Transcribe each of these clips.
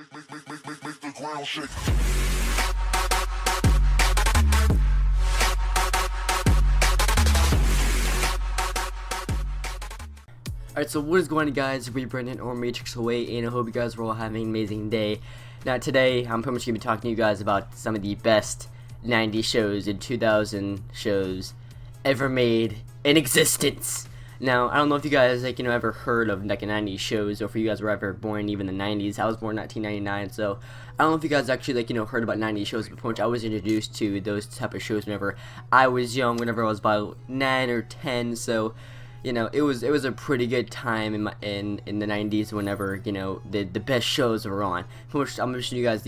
Make the ground shake. Alright, so what is going on, guys? It's Brendan or Matrix Away, and I hope you guys are all having an amazing day. Now today, I'm pretty much going to be talking to you guys about some of the best 90s shows and 2000 shows ever made in existence. Now, I don't know if you guys, ever heard of, 90s shows, or if you guys were ever born even in the 90s. I was born in 1999, so I don't know if you guys actually, heard about 90s shows, but pretty much I was introduced to those type of shows whenever I was young, whenever I was about 9 or 10, so it was a pretty good time in the 90s whenever, the best shows were on. Which I'm going to show you guys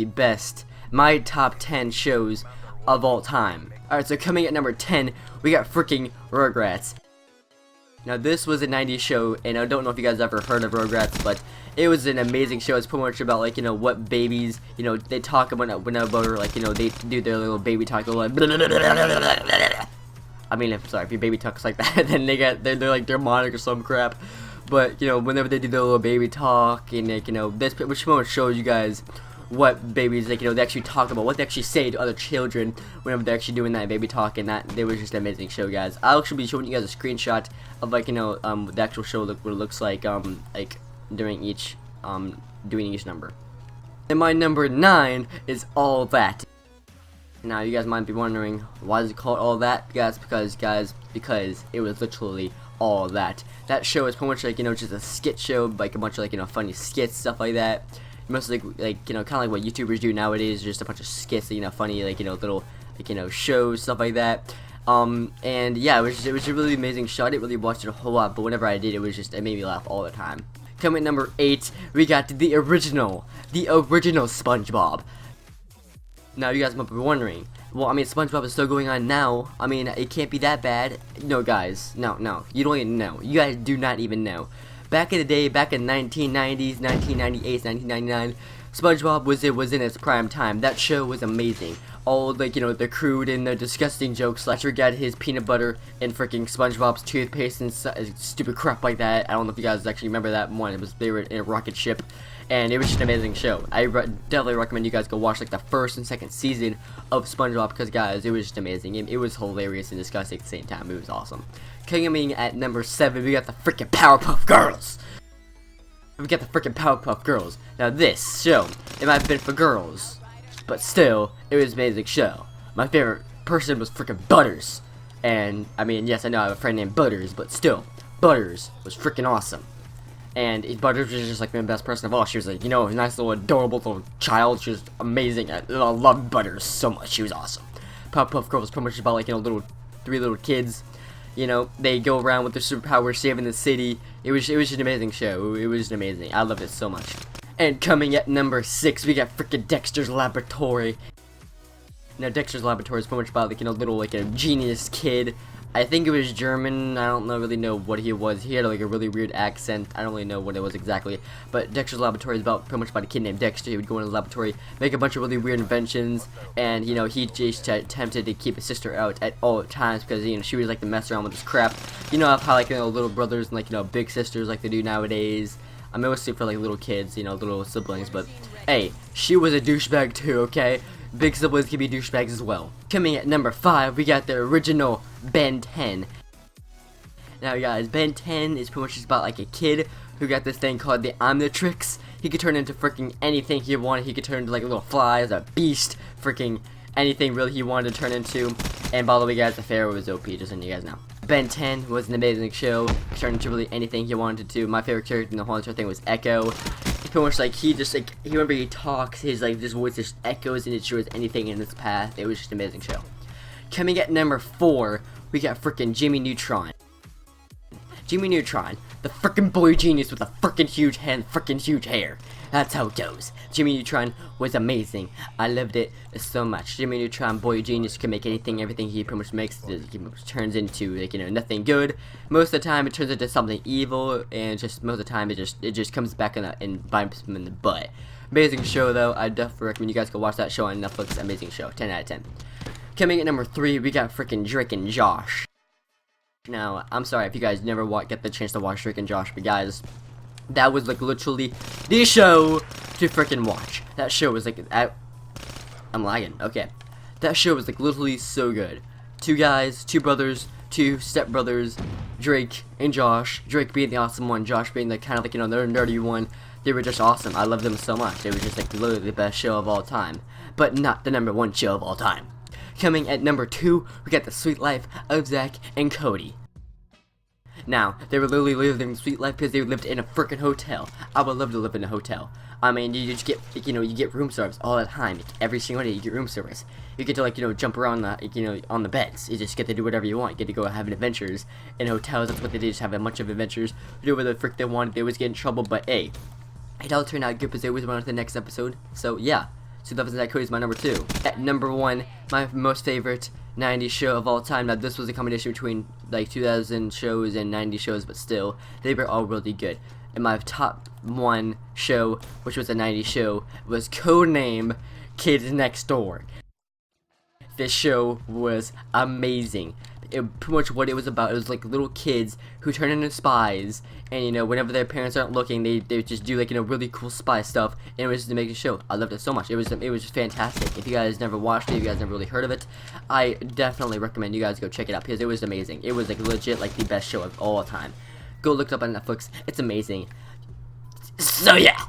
my top 10 shows of all time. Alright, so coming at number 10, we got freaking Rugrats. Now this was a 90s show, and I don't know if you guys ever heard of Rugrats, but it was an amazing show. It's pretty much about, what babies, they talk about, whenever, they do their little baby talk, they're like, I mean, I'm sorry, if your baby talks like that, then they're like demonic or some crap. But whenever they do their little baby talk, and this which pretty much shows you guys what babies they actually talk about, what they actually say to other children whenever they're actually doing that baby talk, and that it was just an amazing show, guys. I'll actually be showing you guys a screenshot of the actual show, what it looks like during each number. And my number 9 is All That. Now you guys might be wondering, why is it called All That, guys? Because it was literally all that. That show is pretty much just a skit show, like a bunch of funny skits, stuff like that. Mostly kind of like what YouTubers do nowadays, just a bunch of skits, funny little shows, stuff like that. And yeah, it was a really amazing show. I didn't really watch it a whole lot, but whenever I did, it made me laugh all the time. Coming at number 8, we got the original SpongeBob. Now you guys might be wondering, well, I mean, SpongeBob is still going on now. I mean, it can't be that bad. No, guys, no, you don't even know. You guys do not even know. Back in the day, back in 1990s, 1998, 1999, SpongeBob was in its prime time. That show was amazing. All the crude and the disgusting jokes. Let's forget his peanut butter and freaking SpongeBob's toothpaste and stupid crap like that. I don't know if you guys actually remember that one. They were in a rocket ship, and it was just an amazing show. I definitely recommend you guys go watch the first and second season of SpongeBob, because guys, it was just amazing. It was hilarious and disgusting at the same time. It was awesome. Coming at number 7, we got the freaking Powerpuff Girls. We got the freaking Powerpuff Girls. Now this show, it might have been for girls, but still, it was an amazing show. My favorite person was freaking Butters. And, I mean, yes, I know I have a friend named Butters, but still, Butters was freaking awesome. And Butters was just the best person of all. She was a nice little adorable little child. She was amazing. I loved Butters so much. She was awesome. Powerpuff Girls was pretty much about three little kids. They go around with their superpowers, saving the city. It was just an amazing show. It was just amazing. I loved it so much. And coming at number 6, we got freaking Dexter's Laboratory. Now Dexter's Laboratory is pretty much about a genius kid. I think it was German. I don't really know what he was. He had a really weird accent. I don't really know what it was exactly. But Dexter's Laboratory is pretty much about a kid named Dexter. He would go into the laboratory, make a bunch of really weird inventions, and he just attempted to keep his sister out at all times, because she was to mess around with this crap. You know how little brothers and big sisters they do nowadays. I mean, mostly for little kids, little siblings. But hey, she was a douchebag too. Okay. Big siblings can be douchebags as well. Coming at number 5, we got the original Ben 10. Now guys, Ben 10 is pretty much just about a kid who got this thing called the Omnitrix. He could turn into freaking anything he wanted. He could turn into a little fly, as a beast, freaking anything really he wanted to turn into. And by the way, guys, the Pharaoh was OP, just so you guys know. Ben 10 was an amazing show. He turned into really anything he wanted to. My favorite character in the whole entire thing was Echo. Pretty much whenever he talks, his voice just echoes, and it shows anything in its path. It was just an amazing show. Coming at number 4, we got freaking Jimmy Neutron. Jimmy Neutron, the freaking boy genius with a freaking huge head and freaking huge hair. That's how it goes. Jimmy Neutron was amazing. I loved it so much. Jimmy Neutron, boy genius, can make anything, everything he pretty much makes, he turns into nothing good. Most of the time, it turns into something evil, and just most of the time, it just comes back and bites him in the butt. Amazing show though. I definitely recommend you guys go watch that show on Netflix. Amazing show. 10 out of 10. Coming at number 3, we got freaking Drake and Josh. Now, I'm sorry if you guys never get the chance to watch Drake and Josh, but guys, That was like literally the show to freaking watch. That show was like, I'm lagging. Okay, that show was like literally so good. Two guys, two brothers, two stepbrothers, Drake and Josh. Drake being the awesome one, Josh being the kind of like, you know, the nerdy one. They were just awesome. I loved them so much. It was just like literally the best show of all time, but not the #1 show of all time. Coming at number 2, we got The Sweet Life of Zach and Cody. Now, they were literally living the sweet life because they lived in a freaking hotel. I would love to live in a hotel. I mean, you just get, you know, you get room service all the time. Every single day you get room service. You get to, like, you know, jump around the, you know, on the beds. You just get to do whatever you want. You get to go have adventures in hotels. That's what they did, just have a bunch of adventures. Do whatever the frick they wanted. They always get in trouble, but hey, it all turned out good because they always went on to the next episode. So yeah, Sweet Life of Zach Cody is my number 2. At number 1, my most favorite 90s show of all time. Now this was a combination between like 2000 shows and 90s shows, but still they were all really good. And my top 1 show, which was a 90s show, was Codename Kids Next Door. This show was amazing. Pretty much what it was about, it was like little kids who turn into spies, and you know, whenever their parents aren't looking, they just do like, you know, really cool spy stuff, and it was just to make a show. I loved it so much. It was just fantastic. If you guys never watched it, if you guys never really heard of it, I definitely recommend you guys go check it out because it was amazing. It was like legit like the best show of all time. Go look it up on Netflix. It's amazing. So yeah.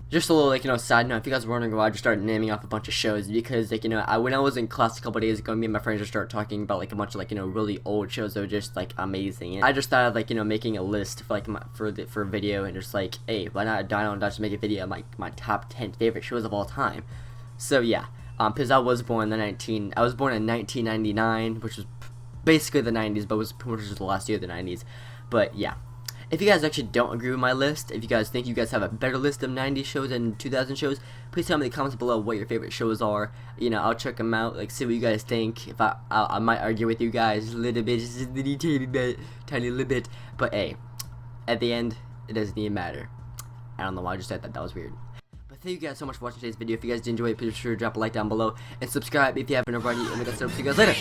Just a little, like, you know, side note, if you guys were wondering why I just started naming off a bunch of shows, because, like, you know, when I was in class a couple days ago, me and my friends just started talking about, like, a bunch of, like, you know, really old shows that were just, like, amazing. And I just thought of, like, you know, making a list for, like, for a video, and just, like, hey, why not just make a video of my top 10 favorite shows of all time. So, yeah, because I was born in 1999, which was basically the 90s, but was pretty much just the last year of the 90s. But, yeah. If you guys actually don't agree with my list, if you guys think you guys have a better list of 90s shows and 2000 shows, please tell me in the comments below what your favorite shows are. You know, I'll check them out, like, see what you guys think. If I might argue with you guys a little bit, just a little tiny little bit. But hey, at the end, it doesn't even matter. I don't know why I just said that. That was weird. But thank you guys so much for watching today's video. If you guys did enjoy it, please be sure to drop a like down below and subscribe if you haven't already. And with that said, I'll see you guys later.